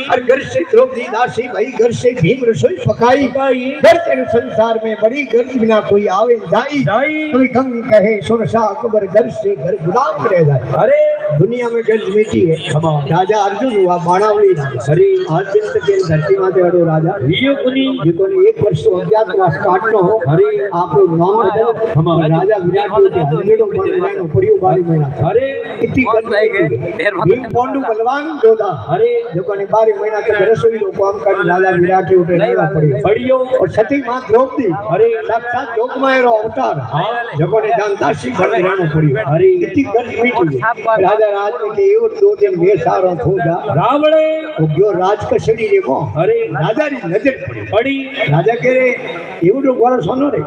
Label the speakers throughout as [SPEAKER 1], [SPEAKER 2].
[SPEAKER 1] और घर से द्रौपदी दासी भाई, घर से भीम रसोई पकाई, घर तेरे संसार में बड़ी गर्ज बिना कोई आवे जाई। कोई गंग कहे सुरसा अकबर, घर से घर गुलाम रह जाए। अरे दुनिया में गर्ज मीठी है। राजा अर्जुन हुआ बाणावली राजा। अरे अर्जुन के धरती माते वालो राजा जितने एक वर्ष अज्ञातवास काटनो हो। अरे आप लोग नाम बदल राजा विराट के हंड्रेडों बन पड़ियो बारी महीना। अरे इतनी भीम पांडु बलवान जोधा। अरे जो कोने बारी महीना तक रसोई लो काम कर राजा विराट के ऊपर रहना पड़ियो। और सती मां द्रौपदी अरे साक्षात जोगमायरो अवतार जो कोने जानदासी घर रहना पड़ियो। अरे इतनी गर्ज मीठी राजा राज के एवं दो दिन में सारो थोड़ा रावणे वो गयो राज कचड़ी रे को। अरे राजा री नजर पड़ी। राजा कह रे एवडो गोरो सोनो रे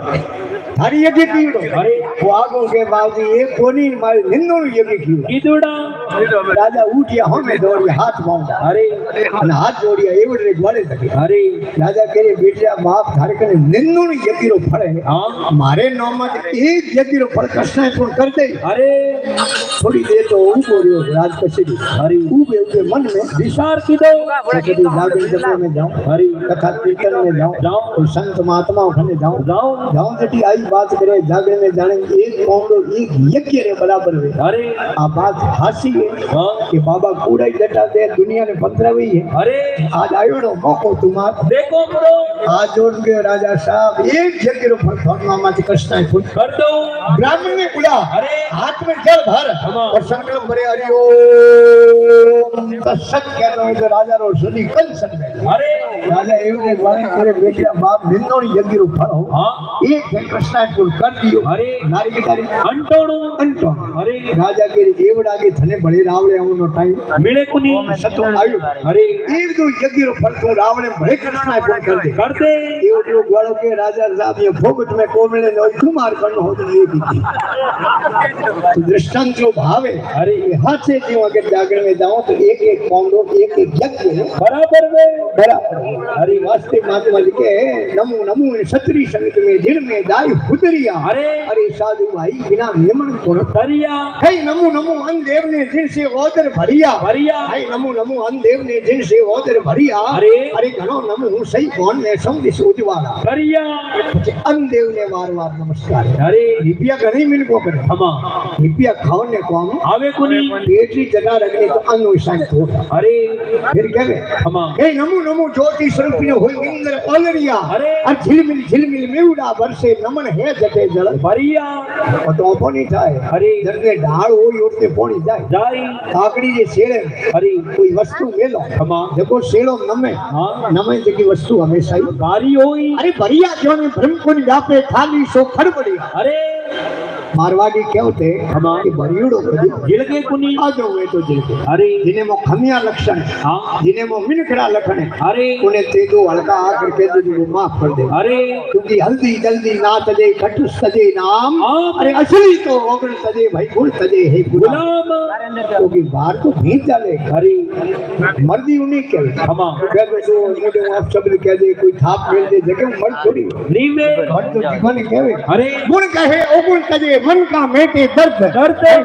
[SPEAKER 1] थारी यज्ञ कीड़ो। अरे वो आगो के बावजी एक कोनी मारी निंदो यज्ञ कीड़ा राजा उठिया हमें दौड़ी हाथ बांधा। अरे हाथ जोड़िया एवडे गोले लगे। अरे राजा कह रे बेटिया बाप थारे कने निंदो यज्ञ रो फल है। हां मारे नाम में एक यज्ञ रो फल कृष्ण पूर्ण कर दे। अरे थोड़ी देर तो ऊ बोलियो राज कचड़ी। अरे ऊ बेउके मन में विचार कीधो कभी जागरण जपे में जाऊं। अरे कथा कीर्तन में जाऊं और संत महात्माओं खने जाऊं जटी आई बात करे जागरण में जाने एक कौंडो एक यज्ञ रे बराबर है। अरे आ बात हासी है कि बाबा कूड़ा ही डटा दे दुनिया ने पत्थरवी है। अरे आज आयो नो मौको तुम्हार देखो करो आज जोड़ के राजा साहब एक यज्ञ रो फल थोड़ा माते कृष्ण फुट कर दो। ब्राह्मण ने बोला अरे हाथ में जल भर और संकल्प भरे हरि ओम तत्सत कहते हैं तो राजा रो सुनी कल सक में। अरे राजा एवं एक बार करे बेटिया बाप निंदो यज्ञ रो फल हो। हां एक कृष्ण फुट कर दियो। अरे नारी के तारी अंटो। अरे राजा के एवडा के थने बड़े रावले आवनो टाइम मिले कुनी सतो आयो। अरे एक दो यज्ञ रो फल तो रावले बड़े कृष्ण फुट कर दे एवडो गोळो के राजा साहब ये भोगट में कोमले नो कुमार करनो हो तो ये की दृष्टांत जो भाव है। अरे हाथ से क्यों अगर जागरण में जाऊं तो एक एक कौंडो एक एक यज्ञ बराबर में बराबर। अरे वास्ते महात्मा लिखे नमो नमो क्षत्रिय संगत में जिन में दाई हुदरिया। अरे साधु भाई बिना निमन को करिया हे नमो नमो अन देव ने जिन से ओदर भरिया हे नमो नमो अन देव ने जिन से ओदर भरिया। अरे घणो नमो सही कौन ने समझ सोचवाला करिया अन देव ने वार वार नमस्कार। अरे रिपिया घणी मिल को करे हमा रिपिया खाओ ने कौन आवे कोनी पेटरी जगह रखने तो अन्न विषय थोड़ा। अरे फिर कहवे हमा हे नमो नमो ज्योति स्वरूप ने होई इंद्र ओलरिया। अरे झिलमिल मेवड़ा वर्षे नमन है जटे जल भरिया तो पानी थाय। अरे जरने ढाळ होई उठते पानी जाय काकड़ी जे छेड़े। अरे कोई वस्तु मेलो हमा देखो छेड़ो नमे जकी वस्तु हमेशा ही भारी होई। अरे भरिया जो ने ब्रह्म को व्यापे खाली सो खड़बड़ी। अरे मारवाड़ी कहते कि भरियोड़ो जिलके कुनी आजो वे तो जिलके। अरे जिने मो खमिया लक्षण हां जिने मो मिनखड़ा लखण। अरे उन्हें तेजो हल्का आकर के जो माफ कर दे। अरे क्योंकि हल्दी जल्दी ना तजे खट सजे नाम। अरे असली तो ओगण सजे भाई गुण सजे है गुलाम क्योंकि बाहर तो भीत जाले। अरे मर्दी उन्हीं के हमा कहवे जो मोटे आप शब्द कह दे कोई थाप मेल दे जगह मर्द थोड़ी नीवे मर्द तो जीवन कहवे। अरे गुण कहे ओगुण सजे मन का मेटे दर्द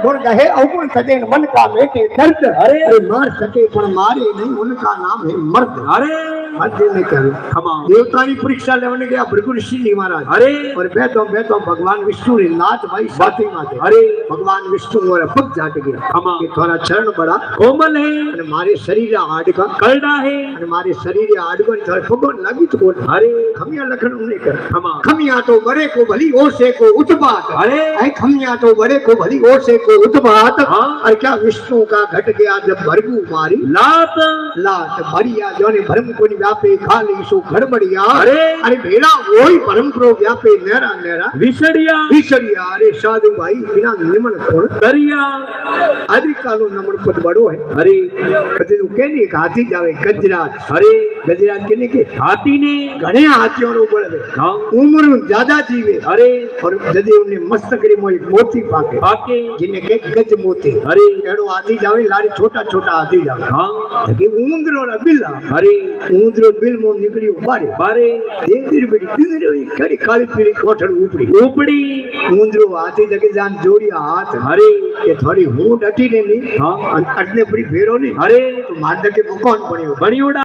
[SPEAKER 1] गुण कहे ओगुण सजे मन का मेटे दर्द। अरे मार सके पर मारे नहीं उनका नाम है मर्द। अरे मर्द ने कहे हमा देवता की परीक्षा लेने गया भृगु ऋषि जी महाराज। अरे और बैठो भगवान विष्णु ने नाथ भाई साथी माते। अरे भगवान विष्णु मोरे पग जाट गया हमा के थोड़ा चरण बड़ा कोमल है और मारे शरीर आड़ का करड़ा है और मारे शरीर आड़ को थोड़ा पगन लगी तो बोल। अरे खमिया लखन उन्हें कर हमा खमिया तो बड़े को भली ओर से को उत्पात। अरे खमिया तो बड़े को भली ओर से को उत्पात। और क्या विष्णु का घट गया जब भरगू मारी लात भरिया जो ने भरम को व्यापे खाली सो गड़बड़िया। अरे भेड़ा वही परम प्रो व्यापे नेरा विसड़िया। अरे साधु भाई बिना निमन कोण करिया आदि कालो नमन पद बड़ो है। अरे कदे केनी हाथी जावे गजराज। अरे गजराज केने के हाथी ने घणे हाथियों रो बळे उम्र ज्यादा जीवे। अरे और जदे उन्हें मस्तकरी मोती पाके जिने के गज मोती। अरे एड़ो हाथी जावे लारी छोटा हाथी जावे हां कि ऊंदरो रा बिल्ला। अरे ऊंदरो बिल मो निकलियो बारे देर बेटी बिजरो खड़ी काली पीली कोठड़ ऊपड़ी ऊंदरो हाथी जगे जान जोड़िया हाथ। अरे ये थोड़ी हूं डटी ने नी हां अटने पूरी फेरो नी। अरे तो मार के मकान बनियो